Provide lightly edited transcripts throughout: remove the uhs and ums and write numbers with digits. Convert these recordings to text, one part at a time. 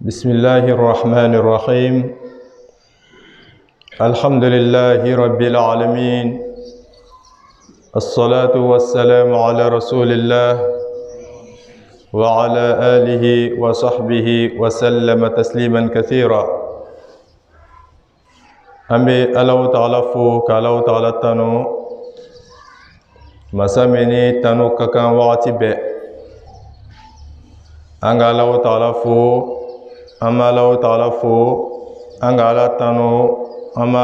بسم الله الرحمن الرحيم الحمد لله رب العالمين الصلاة والسلام على رسول الله وعلى آله وصحبه وسلم تسليما كثيرا أمي الله تعالى فوق الله تعالى تنو مسامني تنو ككان وقتي بي أنغ الله تعالى فوق أما الله تعالى فوق أنغ الله تنو أما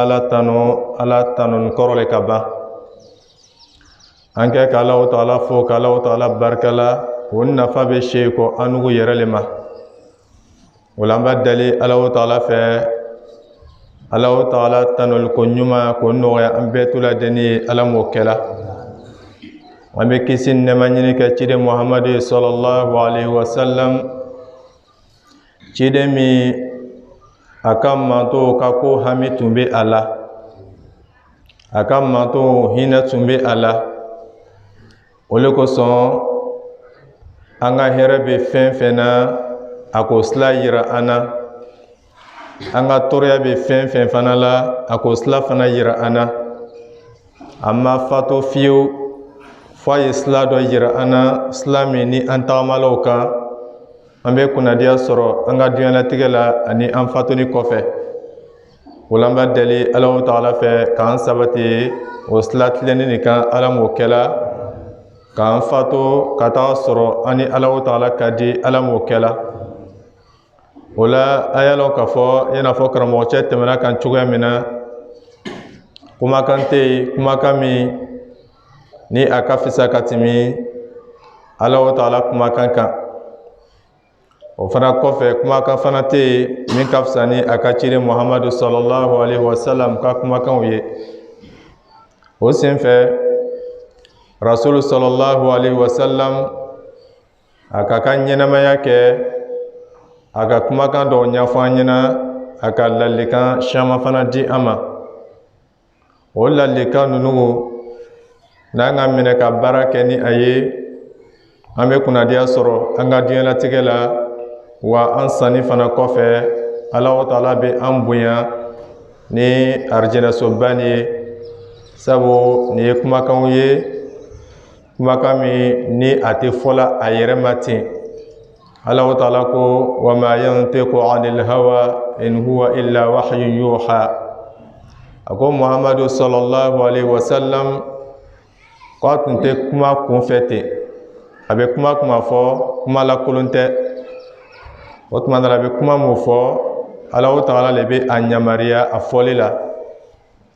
الله تنو نكرر لكبا أنك الله تعالى فوق الله تعالى بارك الله ونفع بشيء أنو يرلما ولما دلي الله تعالى في الله تعالى تنو الكنيما كنو أنبت لدني ألم وكلا ومكسين نمانيني كتير محمد صلى الله عليه وسلم تير مي أكام ماتو كاكو همي تنبي الله أكام ماتو هنا تنبي الله ولكو سون أنغا هربي فين فينا أكو سلا يرا أنا أنغا توريا بي فين فين فانا لا أكو سلا فانا يرا أنا أما فاتو فيو فاي سلا دو يرا أنا سلامي ني أنتا مالوكا أمبي كنا ديا سورو أنغا ديانا تيغلا أني أنفاتوني كوفي ولما دلي الله تعالى في كان سبتي وسلات لني كان ألم وكلا كان فاتو كتا سورو أني الله تعالى كدي ألم وكلا ولا أيالو كفو ينافو كرموچة تمنا كان چوغا منا كما كانتي كما كامي ni akafisa katimi Allah ta'ala kuma kankan o fana kɔfɛ kuma kan fana tɛ min ka fisa ni a ka ciden Muhammadu sallallahu alaihi wasallam ka kumakanw ye o senfɛ Rasulu sallallahu alaihi wasallam a ka kan ɲɛnamaya kɛ a ka kumakan dɔw ɲɛfɔ an ɲɛna a ka ladilikan caman fana di an ma o ladilikan ninnu n'an ka minɛ ka baara kɛ ni a ye an bɛ kunnadiya sɔrɔ an ka diɲɛlatigɛ la wa an sanni fana kɔfɛ Allah ta'ala bɛ an bonya ni arijɛnɛsoba ni ye sabu ni ye kumakanw ye kumakan min ni a tɛ fɔla a yɛrɛ ma ten Allah ta'ala ko wa ma yantiqu anil hawa in huwa illa wahyun yuha a ko Muhammadu sallallahu alaihi wasallam ko a tun tɛ kuma kunfɛ ten a bɛ kuma fɔ kuma lakolon tɛ o tuma dɔ la a bɛ kuma mun fɔ Allah ta'ala le bɛ a yamariya a fɔli la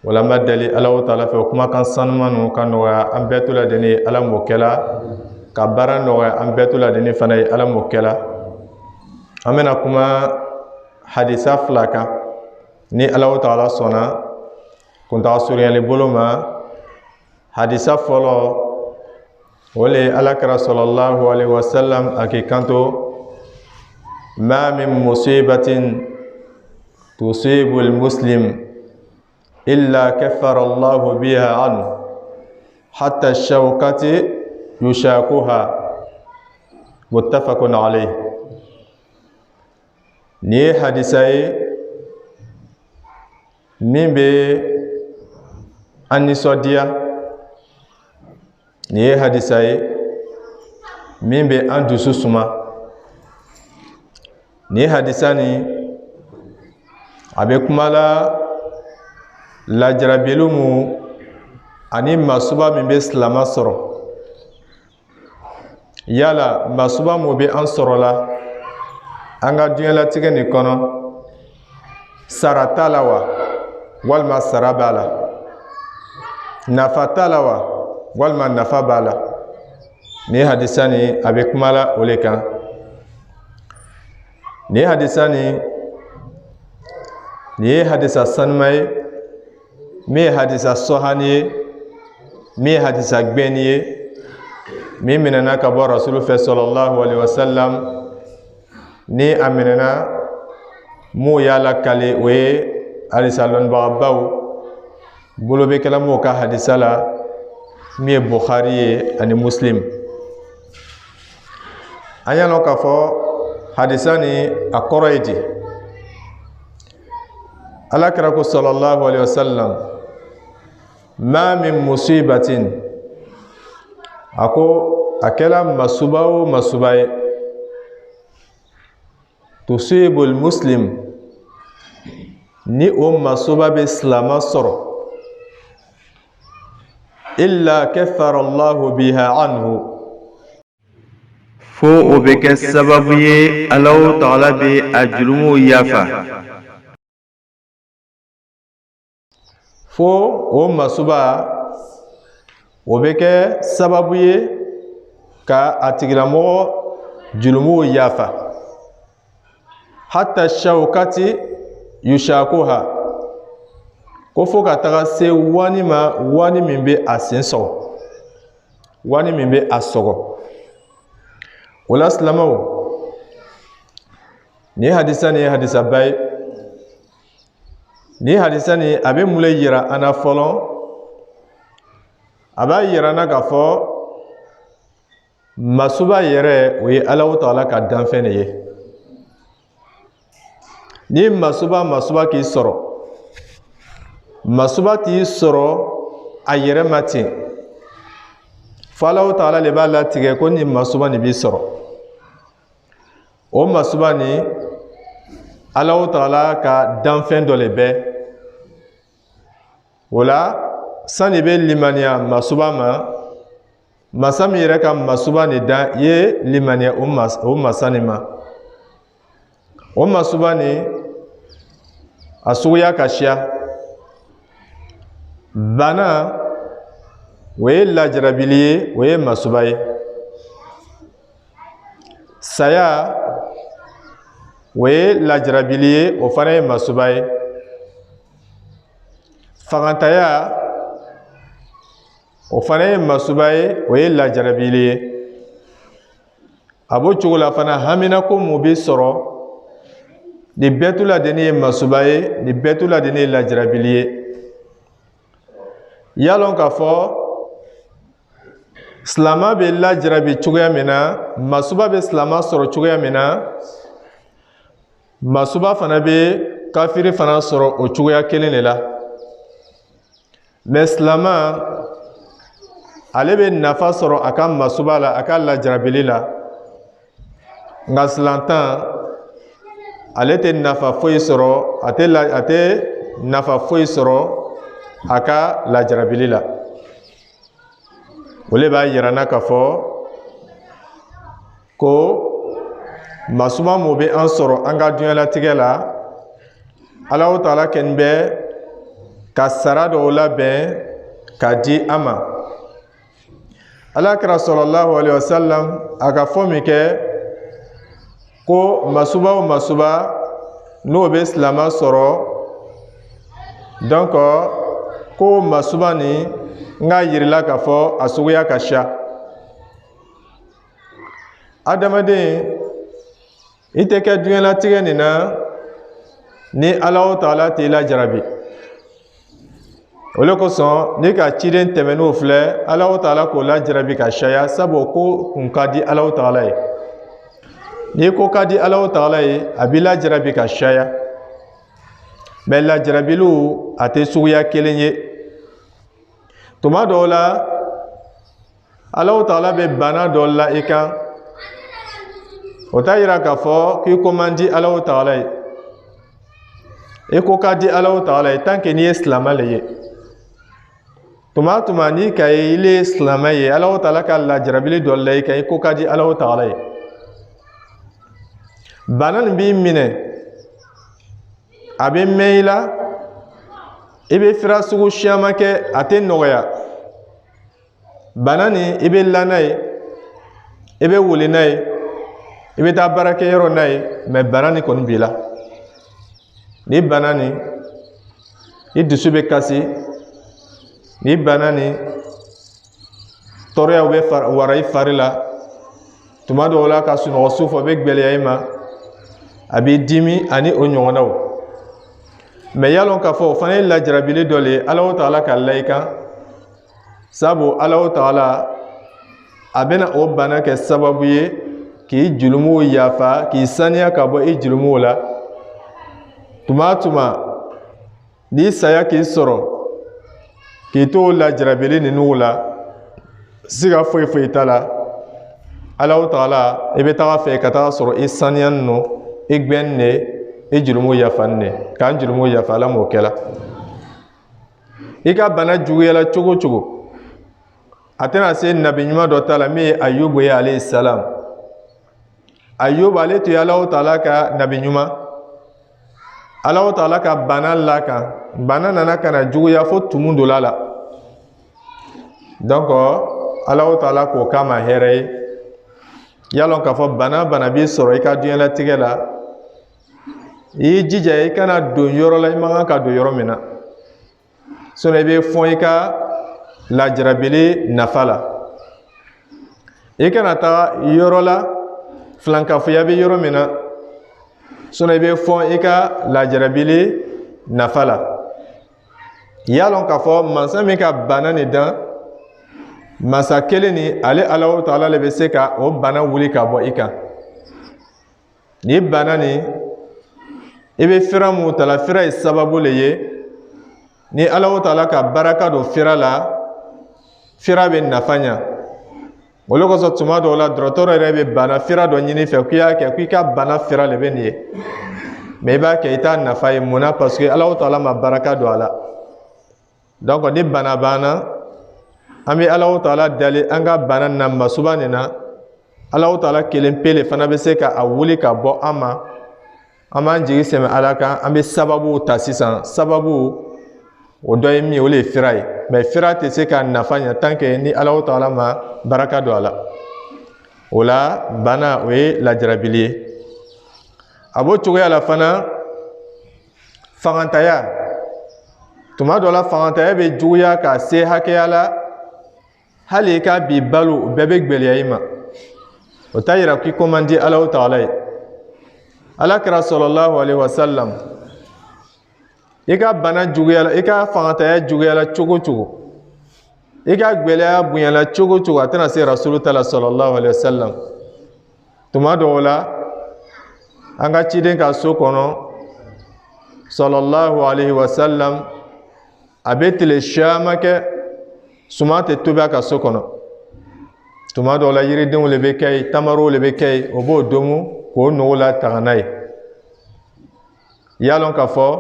wala ma deli Allah ta'ala fɛ o kumakan sanuman ninnu ka nɔgɔya an bɛɛ to ladeni ye Ala m'o kɛla ka baara nɔgɔya an bɛɛ to ladeni fana ye Ala m'o kɛla an bɛna kuma hadisa fila kan ni Allah ta'ala sɔnna kuntaka surunyali bolo ma hadisa fɔlɔ o le alakira sallallahu alaihi wasallam a k'i kanto ma min musibatin tusibu almuslim illa kaffara Allahu biha anhu hatta shawkati yushakuha muttafaqun alayhi ni hadisa ye min bɛ an nisɔndiya ni ye hadisa ye min bɛ an dusu suma ni hadisa ni a bɛ kuma la lajarabilu mu ani masuba min bɛ silama sɔrɔ yala masuba mu bɛ an sɔrɔ la an ka diɲɛlatigɛ nin kɔnɔ sara t'a la wa walima sara b'a la nafa t'a la wa walima nafa b'a la ni hadisa ni a bɛ kuma la o le kan ni hadisa ni ye hadisa sanuma ye min ye hadisa sɔhani ye min ye hadisa gbɛni ye min minɛna ka bɔ rasulu fɛ sallallahu alaihi wasallam ni a minɛna mun y'a lakale o ye halisa lɔnnibagabaw bolo bɛ kɛla m'o ka hadisa la min ye Bukhari ye ani Muslim an y'a lɔn k'a fɔ hadisani akoroydi alakira ko sallallahu alaihi wasallam ma min musibatin ako akela masuba o masuba tusibu almuslim ni o masuba be silama soro illa kaffara Allahu biha anhu fo o be kɛ sababu ye Allahu Taala be a jurumuw yafa fo o masuba o be kɛ sababu ye ka a tigilamɔgɔ jurumuw yafa hatta shawkati yushakuha ko fo ka taga se wani ma wani min be a sen sɔgɔ wani min be a sɔgɔ o la silamaw ni hadisa ni hadisa bay ni hadisa ni a be mun le yira an na fɔlɔ a b'a yira na k'a fɔ masuba yɛrɛ o ye Alahu Taala ka danfɛn de ye ni masuba k'i sɔrɔ masuba t'i sɔrɔ a yɛrɛ ma ten fo Alahu Taala le b'a latigɛ ko ni masuba ni b'i sɔrɔ o masuba ni Alahu Taala ka danfɛn dɔ le bɛ o la sani bɛ limaniya masuba ma masa min yɛrɛ ka masuba ni da i ye limaniya o masa ni ma o masuba ni a suguya ka siya bana o ye lajarabili ye o ye masuba ye saya o ye lajarabili ye o fana ye masuba ye fagantaya o fana ye masuba ye o ye lajarabili ye a b'o cogo la fana haminako mun bi sɔrɔ ni bɛɛ t'u ladeni ye masuba ye ni bɛɛ t'u ladeni ye lajarabili ye yalɔn k'a fɔ silama bɛ lajarabi cogoya min na masuba bɛ silama sɔrɔ cogoya min na masuba fana bɛ kafiri fana sɔrɔ o cogoya kelen de la mais silama ale bɛ nafa sɔrɔ a ka masuba la a ka lajarabili la nka silantan ale tɛ nafa foyi sɔrɔ a tɛ nafa foyi sɔrɔ a ka lajarabili la o le b'a yira na k'a fɔ ko masuba mun bɛ an sɔrɔ an ka duɲalatigɛ la Alahu Taala kɛni bɛ ka sara dɔw labɛn k'a di an ma Alakira sallallahu alaihi wasallam a ka fɔ min kɛ ko masuba o masuba n'o bɛ silama sɔrɔ donc ko masuba ni nga yirila k'a fɔ a suguya ka siya adamaden i tɛ kɛ duɲalatigɛ nin na ni Alahu Taala t'i lajarabi o le kosɔn ni ka ciden tɛmɛn'o filɛ Alahu Taala k'o lajarabi ka caya sabu ko kun ka di Alahu Taala ye ni ko ka di Alahu Taala ye a b'i lajarabi ka caya mais lajarabiliw a tɛ suguya kelen ye tuma dɔw la Alahu Taala bɛ bana dɔ la i kan o t'a yira k'a fɔ k'i ko man di Alahu Taala ye i ko ka di Alahu Taala ye tant que n'i ye silama le ye tuma n'i ka ye ile ye silama ye Alahu Taala ka lajarabili dɔ la i kan i ko ka di Alahu Taala ye bana nin b'i minɛ a bɛ mɛn i la i bɛ fira sugu siyaman kɛ a tɛ nɔgɔya bana nin i bɛ la n'a ye i bɛ wuli n'a ye i bɛ taa baarakɛyɔrɔ n'a ye mais bana nin kɔni b'i la ni bana nin i dusu bɛ kasi ni bana nin tɔɔrɔyaw bɛ wara i fari la tuma dɔw la ka sunɔgɔ su fɛ o bɛ gwɛlɛya i ma a b'i dimi ani o ɲɔgɔnnaw mais yalɔn k'a fɔ o fana ye lajarabili dɔ le ye Alahu Taala ka la i kan sabu Alahu Taala a bɛna o bana kɛ sababu ye k'i julumu yafa k'i saniya ka bɔ i julumu la tuma tuma ni saya k'i sɔrɔ k'i to lajarabili ninnu la siga foyi foyi t'a la Allahu Taala i bɛ taga fɛ ka taga sɔrɔ i saniya ninnu i gbɛn ne i julumu yafa ne k'an julumu yafa Ala m'o kɛ la i ka bana juguyala cogo cogo a tɛna se nabi ɲuman dɔ ta la min ye Ayubu ye alayhi salam Ayubu ale tun ye Allahu Taala ka nabi ɲuman Allahu Taala ka bana la kan bana nana kana juguya fo tumu dola la donc Allahu Taala k'o k'a ma hɛrɛ ye yalɔn k'a fɔ bana b'i sɔrɔ i ka diɲɛlatigɛ la i y'i jija i kana don yɔrɔ la i man kan ka don yɔrɔ min na sinon i bɛ fɔn i ka lajarabili nafa la i kana taga yɔrɔ la filankafoya bɛ yɔrɔ min na sinon i bɛ fɔn i ka lajarabili nafa la yalɔn k'a fɔ mansa min ka bana nin dan masa kelen ni ale Allahu Taala le bɛ se ka o bana wuli ka bɔ i kan ni bana ni i bɛ fira mun ta la fira ye sababu le ye ni Allahu Taala ka baraka don fira la fira bɛ nafa ɲa o de kosɔn tuma dɔw la dɔgɔtɔrɔ yɛrɛ bɛ bana fira dɔ ɲini fɛ k'i y'a kɛ k'i ka bana fira le bɛ nin ye mais i b'a kɛ i t'a nafa ye mun na parce que Allahu Taala ma baraka don a la donc ni bana banna an bɛ Allahu Taala deli an ka bana na masuba nin na Allahu Taala kelen pe le fana bɛ se ka a wuli ka bɔ an ma an b'an jigi sɛmɛ Ala kan an bɛ sababu ta sisan sababu o dɔ ye min ye o le ye fira ye mais fira tɛ se ka nafa ɲa tant que ni Allahu Taala ma baraka don a la o la bana o ye lajarabili ye a b'o cogoya la fana fangantanya tuma dɔ la fangantanya bɛ juguya ka se hakɛya la hali i ka bi balo o bɛɛ bɛ gwɛlɛya i ma o t'a yira k'i ko man di Allahu Taala ye Alakira sallallahu alaihi wasallam i ka bana juguyala i ka fangantanya juguyala cogo cogo i ka gwɛlɛya bonyala cogo cogo a tɛna se Rasulu ta la sallallahu alaihi wasallam tuma dɔw la an ka ciden ka so kɔnɔ sallallahu alaihi wasallam a bɛ tile caman kɛ suma tɛ tobi a ka so kɔnɔ tuma dɔw la yiridenw le bɛ kɛ yen tamarow le bɛ kɛ yen o b'o domu k'o nugu la taga n'a ye y'a lɔn k'a fɔ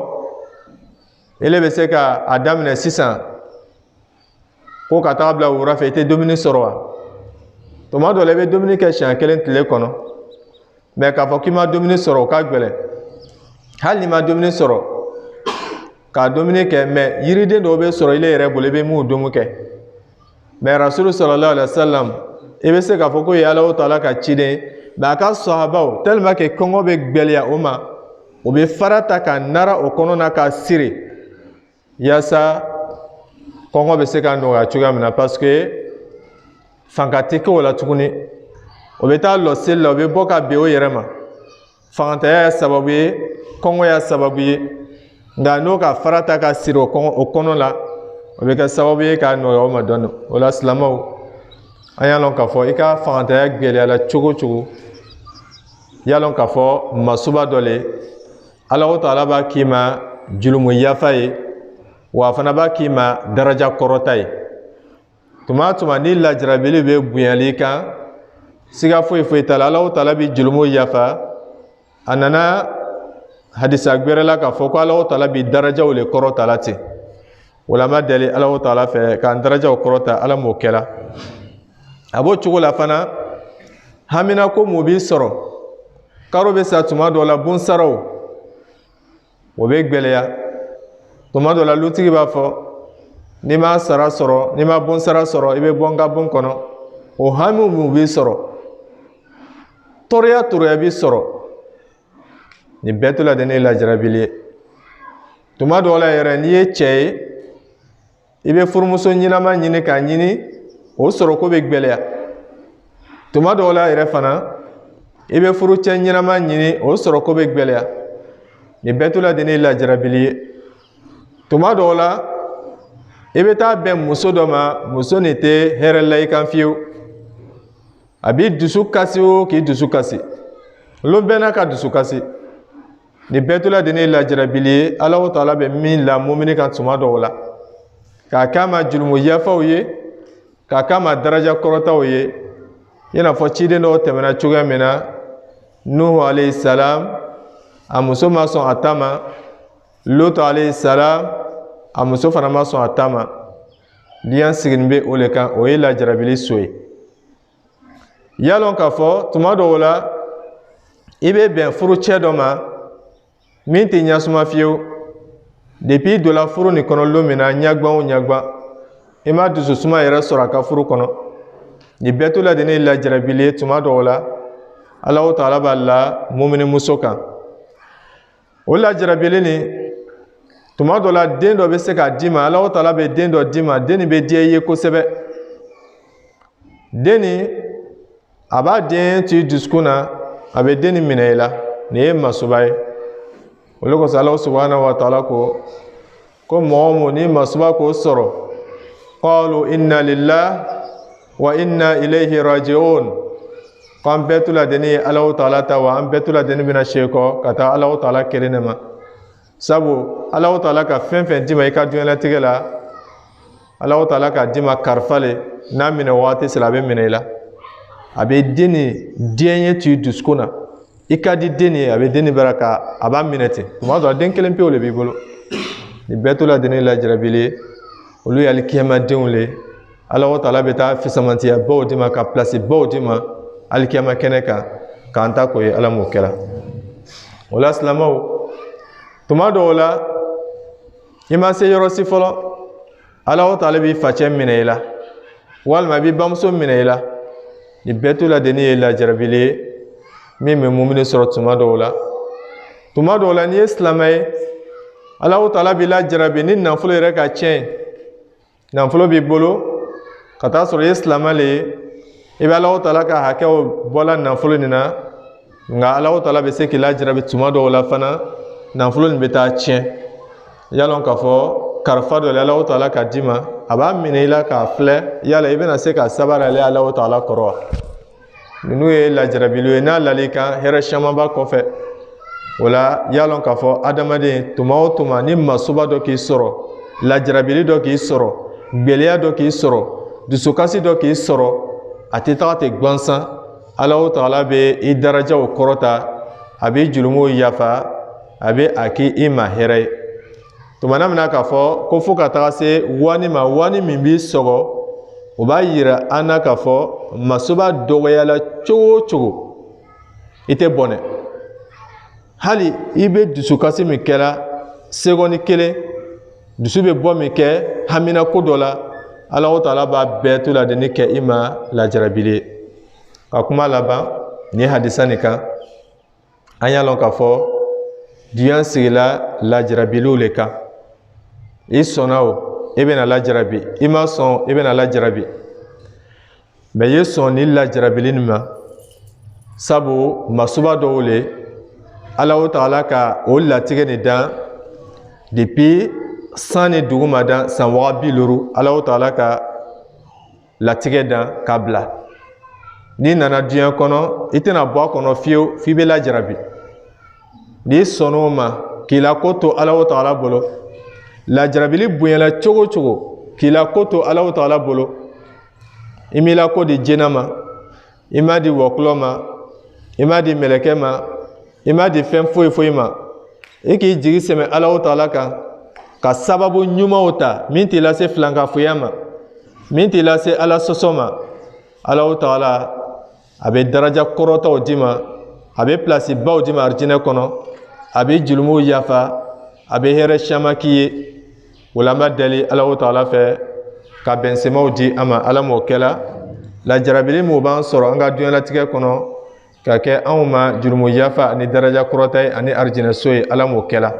ele bɛ se ka a daminɛ sisan ko ka taga bila wura fɛ i tɛ dumuni sɔrɔ wa tuma dɔw la i bɛ dumuni kɛ siɲɛ kelen tile kɔnɔ mais k'a fɔ k'i ma dumuni sɔrɔ o ka gɛlɛn hali ni ma dumuni sɔrɔ ka dumuni kɛ mais yiriden dɔw bɛ sɔrɔ ile yɛrɛ bolo i bɛ mun domu kɛ mais Rasulu sallallahu alaihi wasallam i bɛ se k'a fɔ ko ye Allahu Taala ka ciden mais a ka sahabaw tellement que kɔngɔ bɛ gwɛlɛya o ma o bɛ fara ta ka nara o kɔnɔ na ka siri yaasa kɔngɔ bɛ se ka nɔgɔya cogoya min na parce que fanga tɛ kɛ o la tuguni o bɛ taa lɔ seli la o bɛ bɔ ka bɛn o yɛrɛ ma fangantanya ye sababu ye kɔngɔ ye sababu ye nka n'o ka fara ta ka siri o kɔnɔ la o bɛ kɛ sababu ye k'a nɔgɔya o ma dɔɔni o la silamɛw an y'a lɔn k'a fɔ i ka fangantanya gɛlɛya la cogo cogo i y'a lɔn k'a fɔ masuba dɔ le Allahu Taala b'a k'i ma julumu yafa ye wa a fana b'a k'i ma daraja kɔrɔta ye tuma tuma ni lajarabili bɛ bonyali kan siga foyi foyi t'a la Allahu Taala bɛ julumu yafa a nana hadisa gbɛrɛ la k'a fɔ ko Allahu Taala bɛ darajaw le kɔrɔta la ten o la ma deli Allahu Taala fɛ k'an darajaw kɔrɔta Ala m'o kɛla a b'o cogo la fana hamina ko mun b'i sɔrɔ karo bɛ sa tuma dɔ la bonsaraw o bɛ gwɛlɛya tuma dɔ la lutigi b'a fɔ n'i ma sara sɔrɔ n'i ma bonsara sɔrɔ i bɛ bɔ n ka bon kɔnɔ o hami mun b'i sɔrɔ tɔɔrɔya tɔɔrɔya b'i sɔrɔ nin bɛɛ to la de ne lajarabili ye tuma dɔw la yɛrɛ n'i ye cɛ ye i bɛ furumuso ɲɛnama ɲini k'a ɲini o sɔrɔ ko bɛ gwɛlɛya tuma dɔw la yɛrɛ fana i bɛ furucɛ ɲɛnama ɲini o sɔrɔ ko bɛ gwɛlɛya nin bɛɛ to la de ne lajarabili ye tuma dɔw la i bɛ taa bɛn muso dɔ ma muso nin tɛ hɛrɛ la i kan fiyewu a b'i dusu kasi o k'i dusu kasi olu bɛɛ n'a ka dusu kasi ni bɛɛ to la de ne lajarabili ye Alahu Taala bɛ min la mumini kan tuma dɔw la k'a k'a ma jurumu yafaw ye k'a k'a ma daraja kɔrɔtaw ye i n'a fɔ ciden dɔw tɛmɛna cogoya min na Nuhu alayhi salam a muso ma sɔn a ta ma Lutu alayhi salam a muso fana ma sɔn a ta ma diɲɛ siginin bɛ o le kan o ye lajarabili so ye yalɔn k'a fɔ tuma dɔw la i bɛ bɛn furu cɛ dɔ ma min tɛ ɲasuma fiyewu depuis i donna furu nin kɔnɔ don min na ɲagban o ɲagban i ma dususuma yɛrɛ sɔrɔ a ka furu kɔnɔ nin bɛɛ to la de ne ye lajarabili ye tuma dɔw la Alahu Taala b'a la mumini muso kan o lajarabili nin tuma dɔ la den dɔ bɛ se k'a d'i ma Alahu Taala bɛ den dɔ d'i ma den nin bɛ diya i ye kosɛbɛ den nin a b'a den to i dusukun na a bɛ den nin minɛ i la nin ye masuba ye olu kosɔn Alahu subhanahu wa taala ko mɔgɔ mun ni masuba k'o sɔrɔ qalu inna lillahi wa inna ilayhi raji'un k'an bɛɛ to la deni ye Alahu Taala ta wa an bɛɛ to la deni bɛna se kɔ ka taa Alahu Taala kelen de ma sabu Alahu Taala ka fɛn fɛn d'i ma i ka diɲɛlatigɛ la Alahu Taala ka d'i ma karifa le n'a minɛ waati sera a bɛ minɛ i la a bɛ den nin diɲɛ ye to i dusukun na i ka di den nin ye a bɛ den nin bara ka a b'a minɛ ten tuma dɔ la den kelen pewu le b'i bolo nin bɛɛ to la deni lajarabili ye olu ye alikiyamadenw le Alahu Taala bɛ taa fisamantiya baw d'i ma ka place baw d'i ma alikiyama kɛnɛ kan k'an ta k'o ye Ala m'o kɛra o la silamɛw tuma dɔw la i ma se yɔrɔ si fɔlɔ Alahu Taala b'i facɛ minɛ i la walima i b'i bamuso minɛ i la nin bɛɛ to la deni ye lajarabili ye min bɛ mumini sɔrɔ tuma dɔw la n'i ye silamɛ ye Alahu Taala b'i lajarabi ni nafolo yɛrɛ ka tiɲɛ nafolo b'i bolo ka taa sɔrɔ i ye silamɛ le ye i bɛ Alahu Taala ka hakɛw bɔla nafolo nin na nka Alahu Taala bɛ se k'i lajarabi tuma dɔw la fana nafolo nin bɛ taa tiɲɛ yalɔn k'a fɔ karifa dɔ le Alahu Taala ka d'i ma a b'a minɛ i la k'a filɛ yala i bɛna se ka sabari ale Alahu Taala kɔrɔ wa ninnu ye lajarabiliw ye n'a lali kan hɛrɛ caman b'a kɔfɛ o la yalɔn k'a fɔ adamaden tuma o tuma ni masuba dɔ k'i sɔrɔ lajarabili dɔ k'i sɔrɔ gbɛlɛya dɔ k'i sɔrɔ dusukasi dɔ k'i sɔrɔ a tɛ taga ten gansan Alahu Taala bɛ i darajaw kɔrɔta a bɛ jurumuw yafa a bɛ a k'i ma hɛrɛ ye tumana min na k'a fɔ ko fo ka taga se wani ma wani min b'i sɔgɔ o b'a yira an na k'a fɔ masuba dɔgɔyala cogo o cogo i tɛ bɔnɛ hali i bɛ dusukasi min kɛra segɔni kelen dusu bɛ bɔ min kɛ hamina ko dɔ la Alahu Taala b'a bɛɛ to la de ni kɛ i ma lajarabili ye ka kuma laban ni hadisa nin kan an y'a lɔn k'a fɔ diɲɛ sigila lajarabiliw le kan i sɔnna o i bɛna lajarabi i ma sɔn i bɛna lajarabi mɛ i ye sɔn ni lajarabili nin ma sabu masuba dɔw le Alahu Taala ka o latigɛ nin dan depuis san ni dugu ma dan san 50 Alahu Taala ka latigɛ dan k'a bila n'i nana diɲɛ kɔnɔ i tɛna bɔ a kɔnɔ fiyewu f'i bɛ lajarabi n'i sɔnn'o ma k'i la ko to Alahu Taala bolo lajarabili bonyala cogo cogo k'i la ko to Alahu Taala bolo i m'i la ko di jɛnɛ ma i m'a di wɔkulɔ ma i m'a di mɛlɛkɛ ma i m'a di fɛn foyi foyi ma i k'i jigi sɛmɛ Alahu Taala kan ka sababu ɲumanw ta min t'i lase filankafoya ma min t'i lase Ala sɔsɔ ma Alahu Taala a bɛ daraja kɔrɔtaw d'i ma a bɛ place baw d'i ma arijinɛ kɔnɔ a bɛ jurumuw yafa a bɛ hɛrɛ caman k'i ye o la an b'a deli Alahu Taala fɛ ka bɛnsɛmaw di an ma Ala m'o kɛla lajarabili min b'an sɔrɔ an ka diɲɛlatigɛ kɔnɔ ka kɛ anw ma jurumu yafa ani daraja kɔrɔta ye ani arijinɛ so ye Ala m'o kɛla